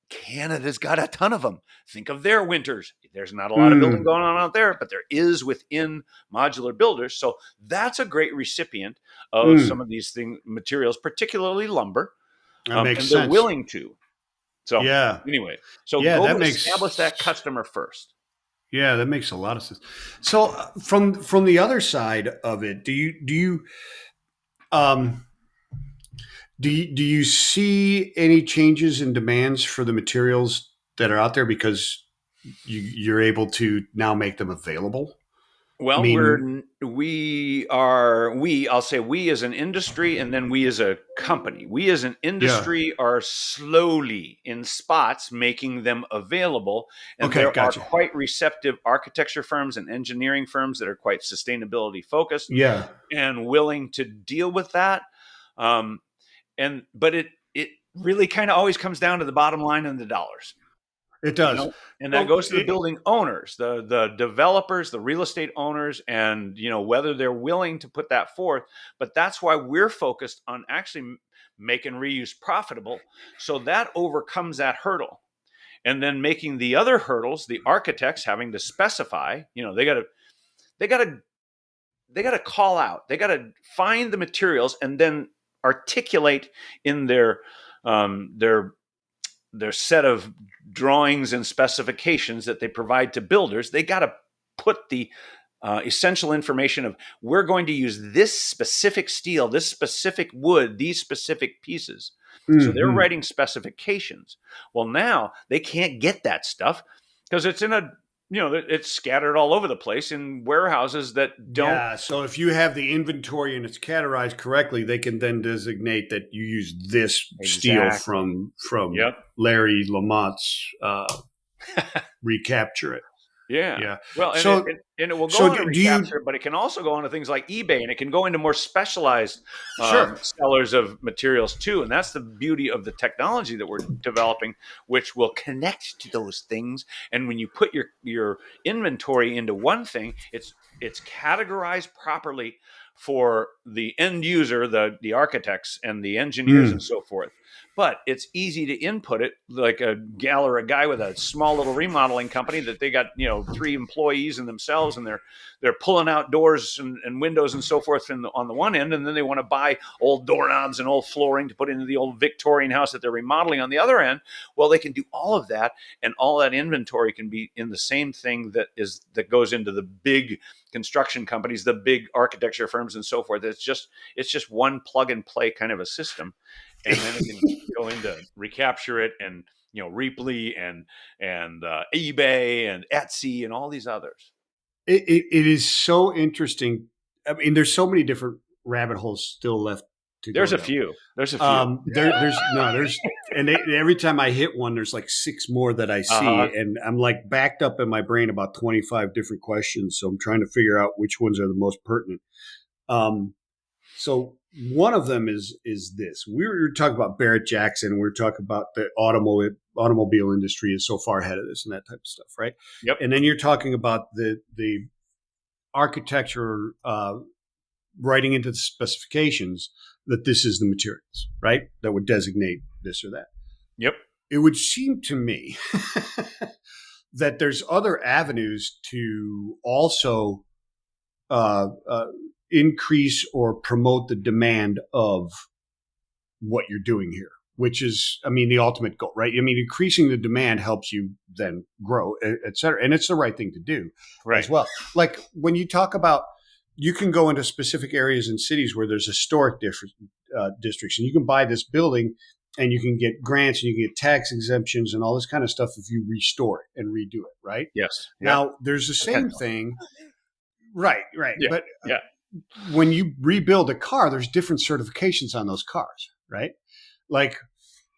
Canada's got a ton of them. Think of their winters. There's not a lot of building going on out there, but there is within modular builders. So that's a great recipient of some of these materials, particularly lumber. That makes and sense. They're willing to. So anyway, go establish that customer first. Yeah, that makes a lot of sense. So from the other side of it, do you see any changes in demands for the materials that are out there because you're able to now make them available? I Well, mean, I'll say we as an industry, and then we as a company. We as an yeah. industry are slowly in spots making them available. And Okay, there are gotcha. quite receptive architecture firms and engineering firms that are quite sustainability focused Yeah, and willing to deal with that. Um, but it really kind of always comes down to the bottom line and the dollars. it does. And that Well, goes to the building owners, the developers, the real estate owners, and whether they're willing to put that forth. But that's why we're focused on actually making reuse profitable, so that overcomes that hurdle. And then making the other hurdles, the architects having to specify, they got to they got to call out, they got to find the materials and then articulate in their set of drawings and specifications that they provide to builders. They got to put the essential information of, we're going to use this specific steel, this specific wood, these specific pieces. So they're hmm writing specifications. Well, now they can't get that stuff because it's it's scattered all over the place in warehouses that don't. yeah. So if you have the inventory and it's categorized correctly, they can then designate that you use this steel Exactly. from Yep. Larry LaMotte's ReCapturit. Yeah. Yeah. Well, and So it will go so on a do you? recapture, but it can also go on to things like eBay, and it can go into more specialized Sure. sellers of materials too. And that's the beauty of the technology that we're developing, which will connect to those things. And when you put your inventory into one thing, it's categorized properly for the end user, the architects and the engineers and Mm. so forth. But it's easy to input it, like a gal or a guy with a small little remodeling company that they got 3 employees and themselves, and they're pulling out doors and windows and so forth on the one end, and then they want to buy old doorknobs and old flooring to put into the old Victorian house that they're remodeling on the other end. Well, they can do all of that, and all that inventory can be in the same thing that goes into the big construction companies, the big architecture firms and so forth. It's just one plug and play kind of a system, and then it can go into ReCapturit and Reaply and eBay and Etsy and all these others. It is so interesting. I mean, there's so many different rabbit holes still left to There's go a down. few. There's a few. Every time I hit one, there's like 6 more that I see, Uh-huh. and I'm like backed up in my brain about 25 different questions. So I'm trying to figure out which ones are the most pertinent. Um, so one of them is this. We were talking about Barrett Jackson. We were talking about the automobile industry is so far ahead of this and that type of stuff, right? Yep. And then you're talking about the architecture writing into the specifications that this is the materials, right? That would designate this or that. Yep. It would seem to me that there's other avenues to also increase or promote the demand of what you're doing here, which is, I mean, the ultimate goal, right? I mean, increasing the demand helps you then grow, et cetera. And it's the right thing to do Right. as well. Like when you talk about, you can go into specific areas in cities where there's historic districts, and you can buy this building and you can get grants and you can get tax exemptions and all this kind of stuff if you restore it and redo it, right? Yes. Yep. Now, there's the same thing. Right. Yeah. But Yeah. when you rebuild a car, there's different certifications on those cars, right? Like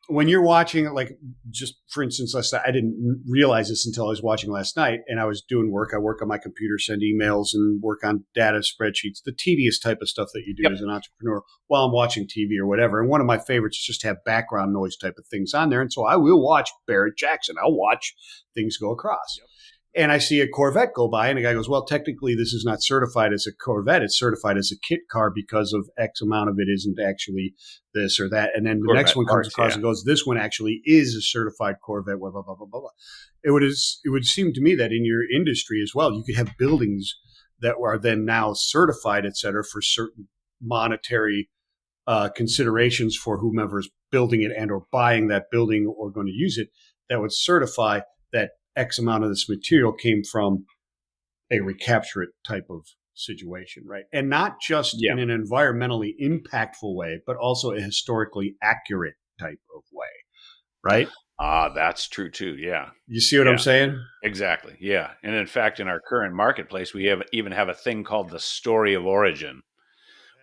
when you're watching, like just for instance, last night, I didn't realize this until I was watching last night, and I was doing work. I work on my computer, send emails, and work on data spreadsheets, the tedious type of stuff that you do Yep. as an entrepreneur while I'm watching TV or whatever. And one of my favorites is just to have background noise type of things on there. And so I will watch Barrett Jackson. I'll watch things go across. Yep. And I see a Corvette go by, and the guy goes, well, technically, this is not certified as a Corvette. It's certified as a kit car because of X amount of it isn't actually this or that. And then the Corvette next one comes parts, across yeah. and goes, this one actually is a certified Corvette, blah, blah, blah, blah, blah, blah. It would seem to me that in your industry as well, you could have buildings that are then now certified, et cetera, for certain monetary considerations for whomever's building it and or buying that building or going to use it, that would certify that X amount of this material came from a ReCaptured type of situation, right? And not just Yeah. in an environmentally impactful way, but also a historically accurate type of way, right? Ah, that's true too. Yeah. You see what I'm Yeah. saying? Exactly. Yeah. And in fact, in our current marketplace, we even have a thing called the story of origin,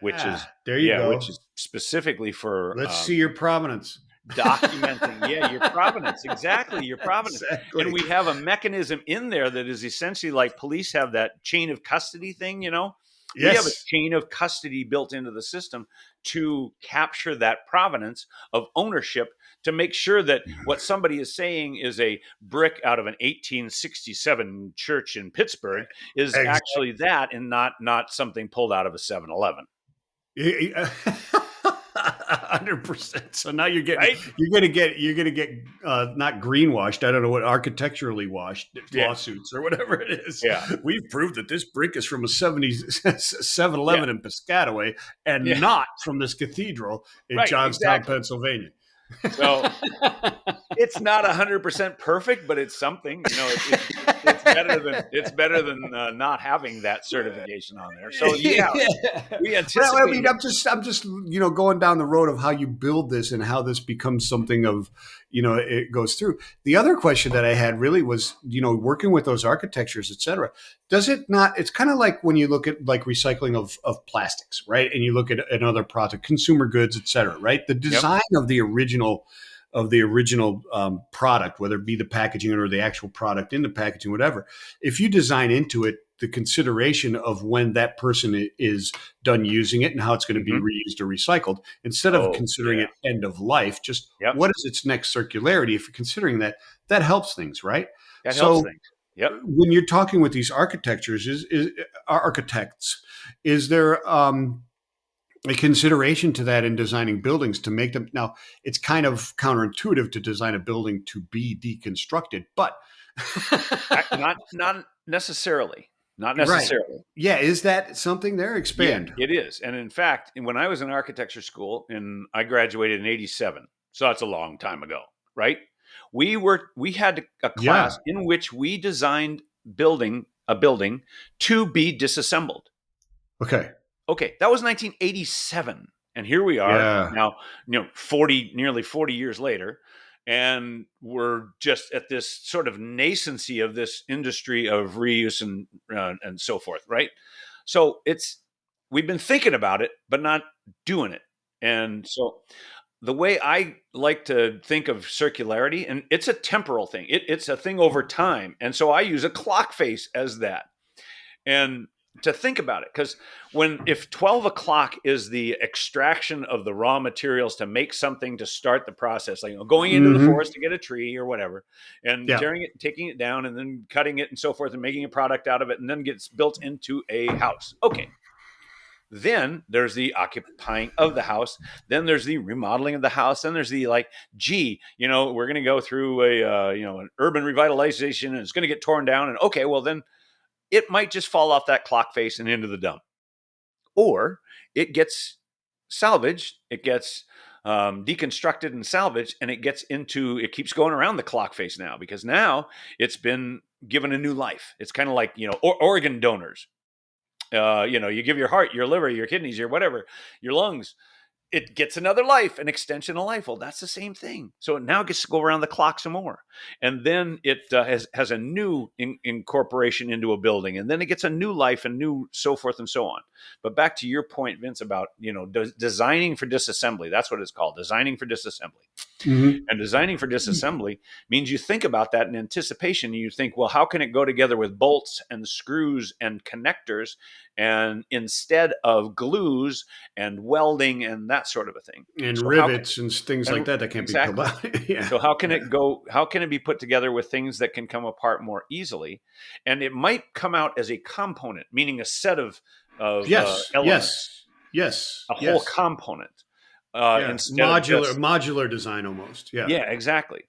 which Yeah, is, there you yeah, which go. is specifically for Let's see your provenance. documenting, yeah, your provenance, exactly, your provenance. And Exactly. we have a mechanism in there that is essentially like police have that chain of custody thing, we have a Yes. chain of custody built into the system to capture that provenance of ownership, to make sure that what somebody is saying is a brick out of an 1867 church in Pittsburgh is Exactly. actually that, and not something pulled out of a 7-Eleven. 100%. So now Right. you're gonna get not greenwashed. I don't know what, architecturally washed Yeah. lawsuits or whatever it is. Yeah. We've proved that this brick is from a 7-Eleven Yeah. in Piscataway and Yeah. not from this cathedral in Right. Johnstown, Exactly. Pennsylvania. So it's not 100% perfect, but it's something. It's better than not having that certification on there. So yeah, Yeah. we Well, I anticipate mean, it. I'm just, going down the road of how you build this and how this becomes something of, it goes through. The other question that I had really was, working with those architectures, et cetera. Does it not? It's kind of like when you look at like recycling of plastics, right? And you look at another product, consumer goods, et cetera, right? The Yep. design of the original product, whether it be the packaging or the actual product in the packaging, whatever. If you design into it the consideration of when that person is done using it and how it's going to be Hmm. reused or recycled, instead of Oh considering yeah. it end of life, just Yep. what is its next circularity? If you're considering that, that helps things, right? That helps So things. Yep. when you're talking with these architectures, is architects, is there a consideration to that in designing buildings to make them? Now, it's kind of counterintuitive to design a building to be deconstructed, but Not necessarily. Not right. necessarily. Yeah, is that something there? Yeah, Expand. it is. And in fact, when I was in architecture school, and I graduated in '87, so that's a long time ago, right? We had a class Yeah. in which we designed a building to be disassembled. Okay. Okay, that was 1987, and here we are Yeah. now, nearly 40 years later, and we're just at this sort of nascency of this industry of reuse and so forth, right? So we've been thinking about it, but not doing it, and so the way I like to think of circularity, and it's a temporal thing, it's a thing over time, and so I use a clock face as that. And to think about it, because if 12 o'clock is the extraction of the raw materials to make something to start the process, like going into the Hmm. forest to get a tree or whatever, and Yeah. tearing it, taking it down, and then cutting it and so forth, and making a product out of it, and then gets built into a house. Okay. Then there's the occupying of the house. Then there's the remodeling of the house. Then there's the we're going to go through an urban revitalization, and it's going to get torn down. And okay, well then it might just fall off that clock face and into the dump, or it gets salvaged, it gets deconstructed and salvaged, and it keeps going around the clock face now, because now it's been given a new life. It's kind of like organ donors. You give your heart, your liver, your kidneys, your whatever, your lungs, it gets another life, an extension of life. Well, that's the same thing. So it now gets to go around the clock some more, and then it has a new incorporation into a building, and then it gets a new life and new so forth and so on. But back to your point, Vince, about designing for disassembly. That's what it's called, designing for disassembly. Hmm. And designing for disassembly means you think about that in anticipation. You think, well, how can it go together with bolts and screws and connectors, and instead of glues and welding and that sort of a thing? And So rivets and things like that can't be pulled exactly. out. Yeah. So how can Yeah. it go? How can it be put together with things that can come apart more easily? And it might come out as a component, meaning a set of Yes. elements, Yes. Yes. a whole Yes. component, Yeah. instead of just. Modular design almost. Yeah. Yeah, exactly.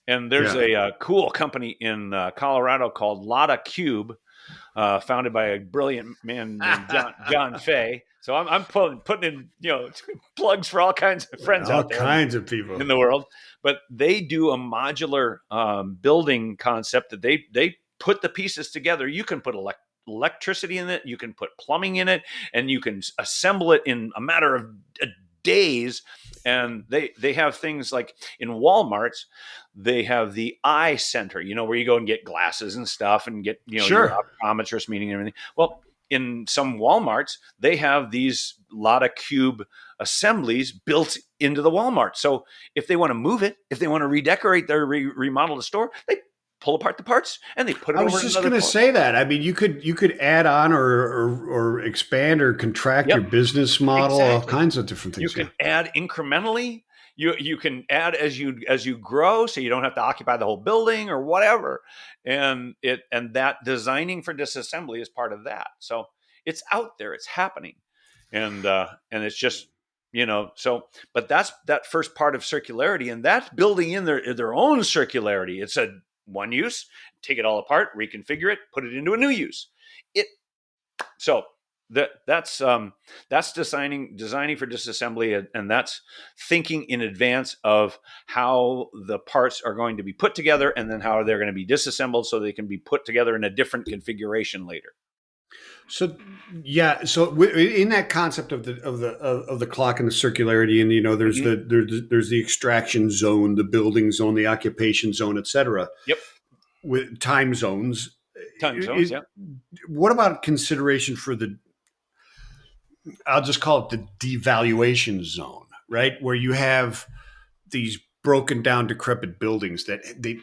And there's Yeah. a cool company in Colorado called LaMotte Cube, founded by a brilliant man named John Fay. So I'm putting in plugs for all kinds of friends All out there kinds of people. in the world. But they do a modular building concept that they put the pieces together. You can put electricity in it, you can put plumbing in it, and you can assemble it in a matter of days. And they have things like in Walmart's, they have the eye center, where you go and get glasses and stuff and get, your Sure. optometrist meeting and everything. Well, in some Walmarts, they have these lot of cube assemblies built into the Walmart. So if they want to move it, if they want to redecorate their remodel the store, they pull apart the parts and they put it I over was in just another going to part. say that. I mean, you could add on or expand or contract Yep, your business model, all exactly. kinds of different You things. can add incrementally. You can add as you grow, so you don't have to occupy the whole building or whatever. And that designing for disassembly is part of that. So it's out there, it's happening, and it's just so. But that's that first part of circularity, and that's building in their own circularity. It's a one use, take it all apart, reconfigure it, put it into a new use. It so that's designing for disassembly, and that's thinking in advance of how the parts are going to be put together and then how they're going to be disassembled so they can be put together in a different configuration later. So yeah, so in that concept of the clock and the circularity, and there's there's the extraction zone, the building zone, the occupation zone, et cetera. Yep. With time zones. Time zones. Yeah. What about consideration for I'll just call it the devaluation zone, right? Where you have these broken down, decrepit buildings that the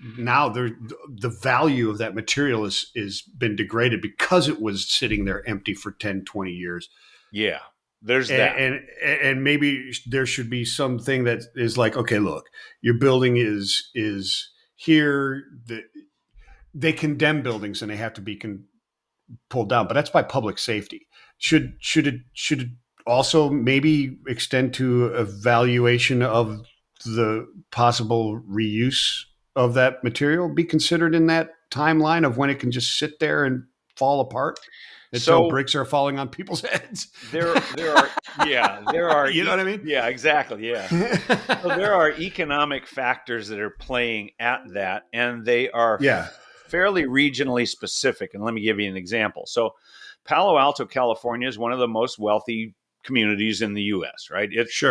value of that material is been degraded because it was sitting there empty for 10, 20 years. Yeah. There's that. And maybe there should be something that is like, okay, look, your building is here. They condemn buildings and they have to be pulled down, but that's by public safety. Should it also maybe extend to evaluation of the possible reuse of that material, be considered in that timeline of when it can just sit there and fall apart until bricks are falling on people's heads? There are you know what I mean? Yeah, exactly. Yeah. So there are economic factors that are playing at that, and they are fairly regionally specific. And let me give you an example. So Palo Alto, California is one of the most wealthy communities in the US, right? It's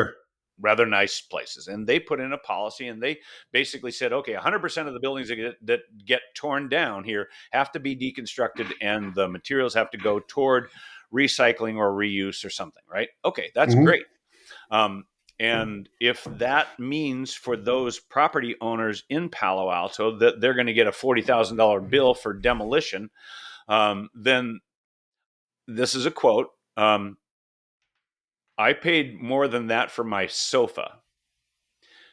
rather nice places. And they put in a policy and they basically said, okay, 100% of the buildings that get torn down here have to be deconstructed and the materials have to go toward recycling or reuse or something, right? Okay, that's great. And if that means for those property owners in Palo Alto that they're going to get a $40,000 bill for demolition, then this is a quote. I paid more than that for my sofa.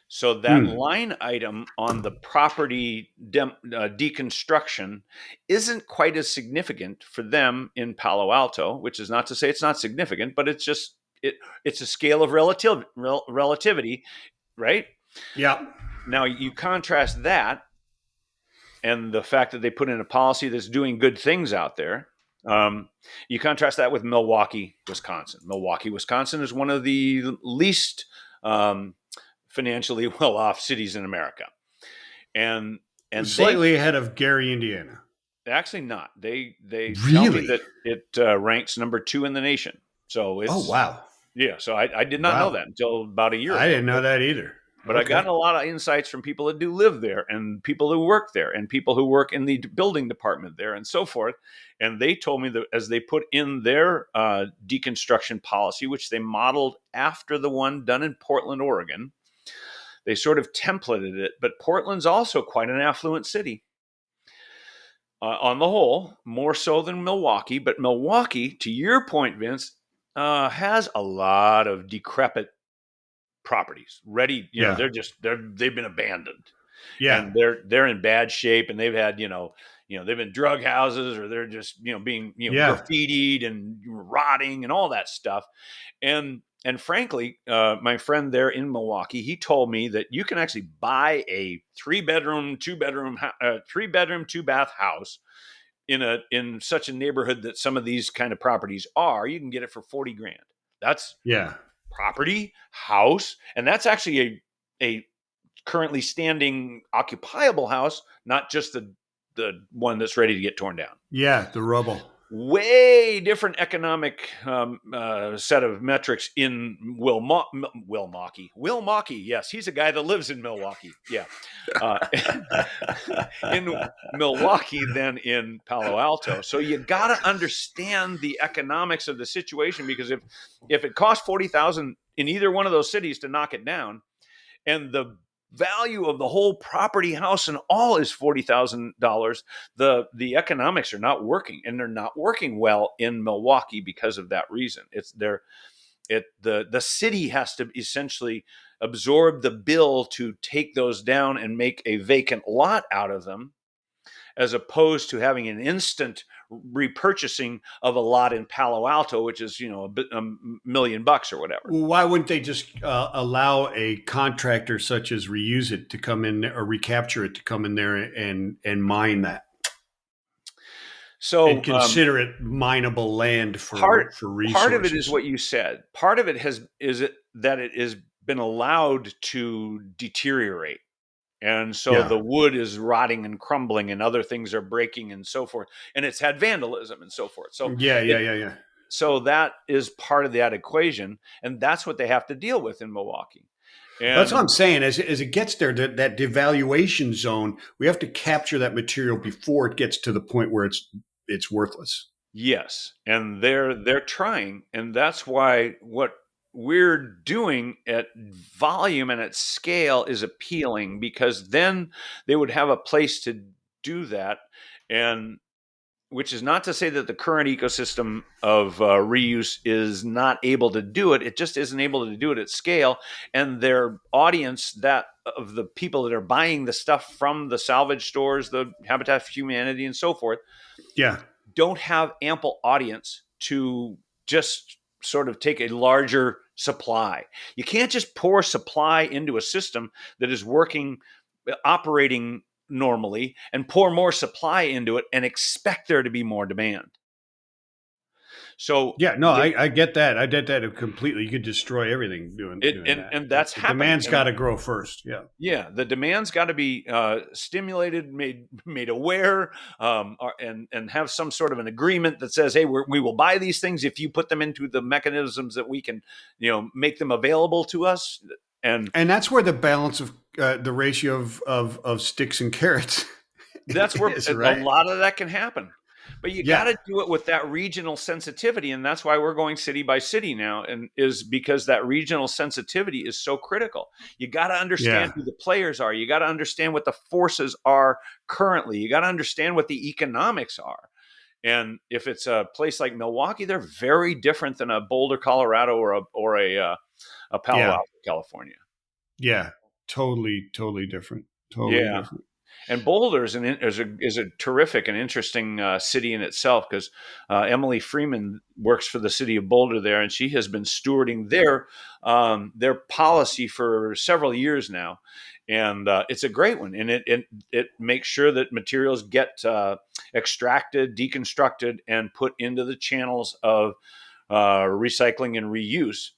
So that line item on the property deconstruction isn't quite as significant for them in Palo Alto, which is not to say it's not significant, but it's just it's a scale of relativity, right? Yeah. Now you contrast that and the fact that they put in a policy that's doing good things out there. You contrast that with Milwaukee, Wisconsin. Milwaukee, Wisconsin is one of the least financially well-off cities in America, and slightly ahead of Gary, Indiana. Actually, not. They really? Tell me that it ranks number 2 in the nation. So it's wow. Yeah. So I did not know that until about a year ago. I didn't know that either. But I got a lot of insights from people that do live there and people who work there and people who work in the building department there and so forth. And they told me that as they put in their deconstruction policy, which they modeled after the one done in Portland, Oregon, they sort of templated it. But Portland's also quite an affluent city. On the whole, more so than Milwaukee. But Milwaukee, to your point, Vince, has a lot of decrepit properties ready. They've been abandoned. Yeah. And they're in bad shape and they've had, they've been drug houses or they're just, being, graffitied and rotting and all that stuff. And frankly, my friend there in Milwaukee, he told me that you can actually buy a 3-bedroom, 2-bath house in such a neighborhood that some of these kind of properties are. You can get it for $40,000. That's property, house, and that's actually a currently standing occupiable house, not just the one that's ready to get torn down. Yeah, the rubble. way different economic set of metrics in Milwaukee. Yes, he's a guy that lives in Milwaukee. Yeah. In Milwaukee than in Palo Alto. So you got to understand the economics of the situation, because if it costs $40,000 in either one of those cities to knock it down, and the value of the whole property, house, and all is $40,000, the economics are not working, and they're not working well in Milwaukee because of that reason. The city has to essentially absorb the bill to take those down and make a vacant lot out of them, as opposed to having an instant repurchasing of a lot in Palo Alto, which is, $1 million or whatever. Well, why wouldn't they just allow a contractor such as Reuse It to come in, or Recapture It to come in there and mine that? So, and consider it mineable land for resources. Part of it is what you said. Part of it that it has been allowed to deteriorate. And so the wood is rotting and crumbling, and other things are breaking and so forth. And it's had vandalism and so forth. So yeah. So that is part of that equation, and that's what they have to deal with in Milwaukee. And that's what I'm saying. As it gets there, that devaluation zone, we have to capture that material before it gets to the point where it's worthless. Yes, and they're trying, and that's why what we're doing at volume and at scale is appealing, because then they would have a place to do that. And which is not to say that the current ecosystem of reuse is not able to do it. It just isn't able to do it at scale. And their audience, that of the people that are buying the stuff from the salvage stores, the Habitat for Humanity and so forth, don't have ample audience to just sort of take a larger supply. You can't just pour supply into a system that is working, operating normally, and pour more supply into it and expect there to be more demand. So I get that. I get that completely. You could destroy everything doing that. And that's happening. Demand's got to grow first. Yeah. The demand's got to be stimulated, made aware, and have some sort of an agreement that says, hey, we will buy these things if you put them into the mechanisms that we can, make them available to us. And that's where the balance of the ratio of sticks and carrots. That's where a lot of that can happen. But you got to do it with that regional sensitivity, and that's why we're going city by city now, and is because that regional sensitivity is so critical. You got to understand who the players are. You got to understand what the forces are currently. You got to understand what the economics are. And if it's a place like Milwaukee, they're very different than a Boulder, Colorado, or a Palo Alto, California. Yeah, totally different. Totally different. And Boulder is a terrific and interesting city in itself, because Emily Freeman works for the city of Boulder there, and she has been stewarding their policy for several years now, and it's a great one. And it makes sure that materials get extracted, deconstructed, and put into the channels of recycling and reuse.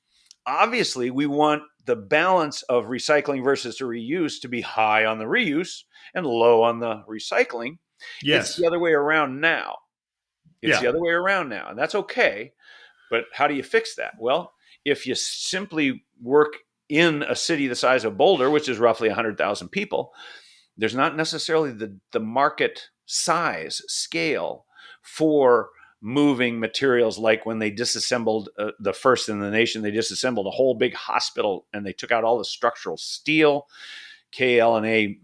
Obviously, we want the balance of recycling versus reuse to be high on the reuse and low on the recycling. Yes. It's the other way around now. The other way around now, and that's okay. But how do you fix that? Well, if you simply work in a city the size of Boulder, which is roughly 100,000 people, there's not necessarily the market size scale for moving materials. Like when they disassembled the first in the nation, they disassembled a whole big hospital and they took out all the structural steel. KL&A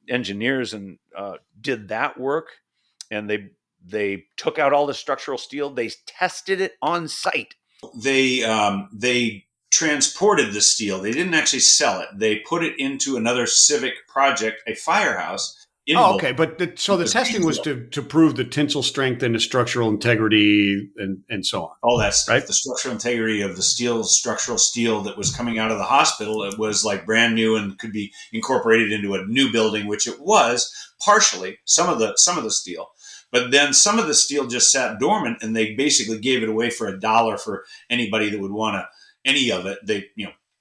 engineers and did that work, and they took out all the structural steel. They tested it on site. They transported the steel. They didn't actually sell it. They put it into another civic project, a firehouse. Okay. But so the testing was to prove the tensile strength and the structural integrity and so on. All that stuff. Right? The structural integrity of the structural steel that was coming out of the hospital, it was like brand new and could be incorporated into a new building, which it was partially, some of the steel. But then some of the steel just sat dormant, and they basically gave it away for $1 for anybody that would want any of it. They,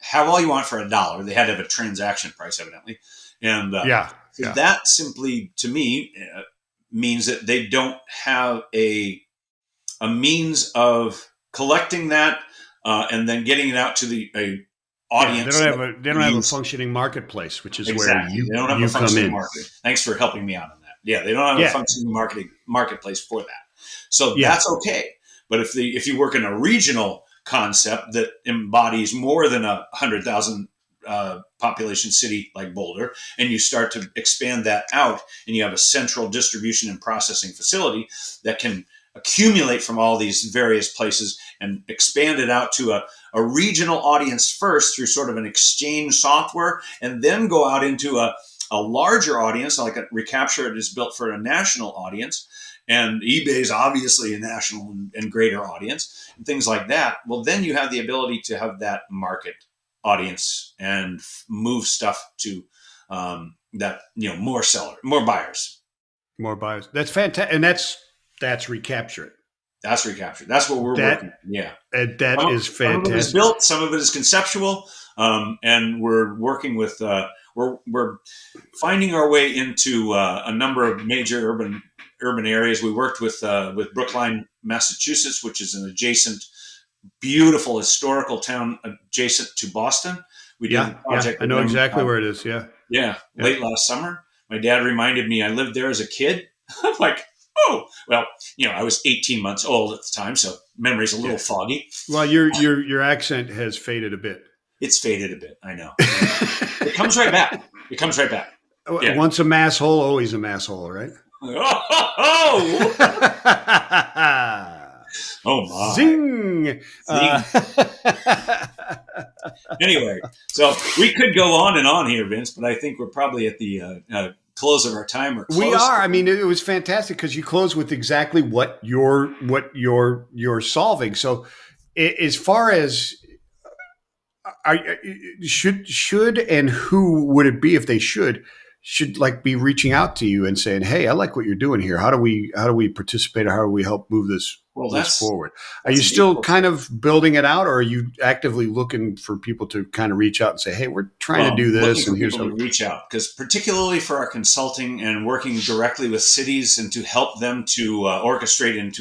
have all you want for $1. They had to have a transaction price, evidently. And that simply, to me, means that they don't have a a means of collecting that and then getting it out to the audience. They don't have a functioning marketplace, which is where you they don't have a functioning market. Thanks for helping me out on that. Yeah, they don't have a functioning marketplace for that. So that's okay. But if you work in a regional concept that embodies more than 100,000 population city like Boulder, and you start to expand that out, and you have a central distribution and processing facility that can accumulate from all these various places and expand it out to a regional audience first through sort of an exchange software, and then go out into a larger audience, like a ReCaptured is built for a national audience, and eBay is obviously a national and greater audience, and things like that. Well, then you have the ability to have that market audience and move stuff to that, more buyers. That's fantastic, and that's ReCaptured. That's ReCaptured. That's what we're working on. Yeah, and that is fantastic. Some of it is built, some of it is conceptual, and we're working with. We're finding our way into a number of major urban areas. We worked with Brookline, Massachusetts, which is an adjacent, beautiful historical town adjacent to Boston. We did a project. I know exactly where it is. Yeah. Late last summer. My dad reminded me I lived there as a kid. I'm like, oh, well, I was 18 months old at the time, so memory's a little foggy. Well, your accent has faded a bit. It's faded a bit. I know. It comes right back. Yeah. Once a mass hole, always a mass hole, right? Oh my. Zing. Anyway, so we could go on and on here, Vince, but I think we're probably at the close of our time. Or close. We are. I mean, it was fantastic because you close with exactly what you're solving. So, as far as should and who would it be if they should like be reaching out to you and saying, "Hey, I like what you're doing here. How do we participate, or how do we help move this forward?" Are you still kind of building it out, or are you actively looking for people to kind of reach out and say, "Hey, we're trying to do this," and here's how we reach out? Because particularly for our consulting and working directly with cities and to help them to orchestrate and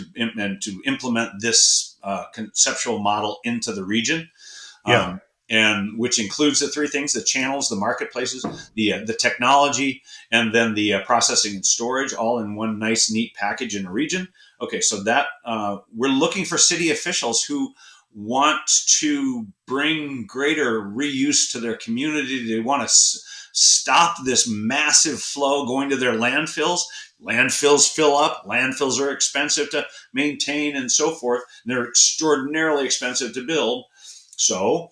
to implement this conceptual model into the region. And which includes the three things: the channels, the marketplaces, the technology, and then the processing and storage, all in one nice, neat package in a region. Okay, so that we're looking for city officials who want to bring greater reuse to their community. They want to stop this massive flow going to their landfills. Landfills fill up. Landfills are expensive to maintain and so forth. And they're extraordinarily expensive to build. So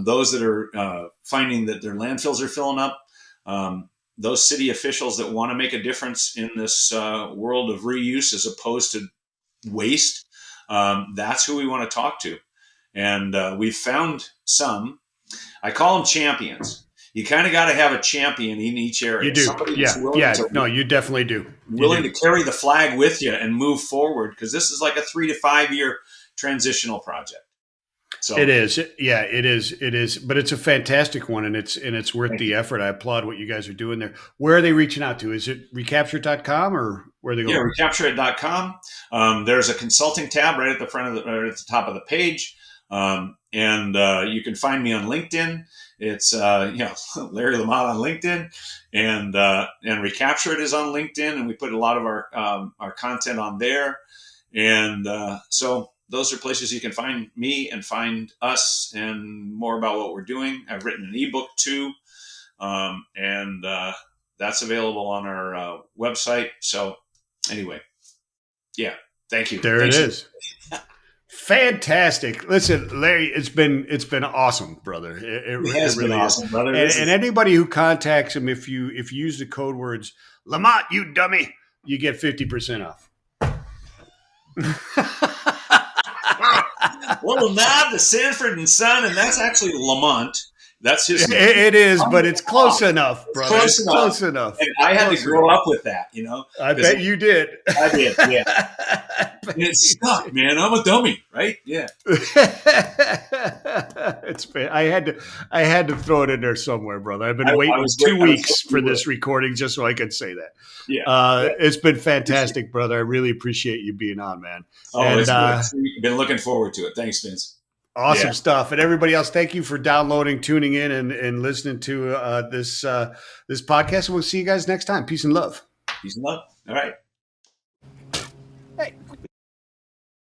those that are finding that their landfills are filling up, those city officials that want to make a difference in this world of reuse as opposed to waste, that's who we want to talk to. And we've found some. I call them champions. You kind of got to have a champion in each area. You do. No, you definitely do. Willing to carry the flag with you and move forward, because this is like a 3 to 5 year transitional project. So it is. Yeah, it is. But it's a fantastic one, and it's worth the effort. I applaud what you guys are doing there. Where are they reaching out to? Is it ReCaptured.com or where are they going? Yeah, ReCaptured.com. There's a consulting tab right at the front of right at the top of the page. And you can find me on LinkedIn. It's Larry LaMotte on LinkedIn, and ReCaptured is on LinkedIn, and we put a lot of our content on there. And so those are places you can find me and find us and more about what we're doing. I've written an ebook too, and that's available on our website. So anyway, yeah, thank you. It is. Fantastic. Listen, Larry, it's been awesome, brother. It has really been awesome, brother. And anybody who contacts him, if you use the code words LaMotte, you dummy, you get 50% off. Well, LaMotte, the Sanford and Son, and that's actually Lamont. That's his name. It is, but it's close enough, brother. It's close enough. And I had to grow up with that, I bet you did. I did, yeah. And it stuck, man. I'm a dummy, right? Yeah. I had to throw it in there somewhere, brother. I've been waiting 2 weeks for this recording just so I could say that. Yeah, it's been fantastic, brother. I really appreciate you being on, man. Oh, it's been looking forward to it. Thanks, Vince. Awesome stuff. And everybody else, thank you for downloading, tuning in, and listening to this podcast. We'll see you guys next time. Peace and love. Peace and love. All right.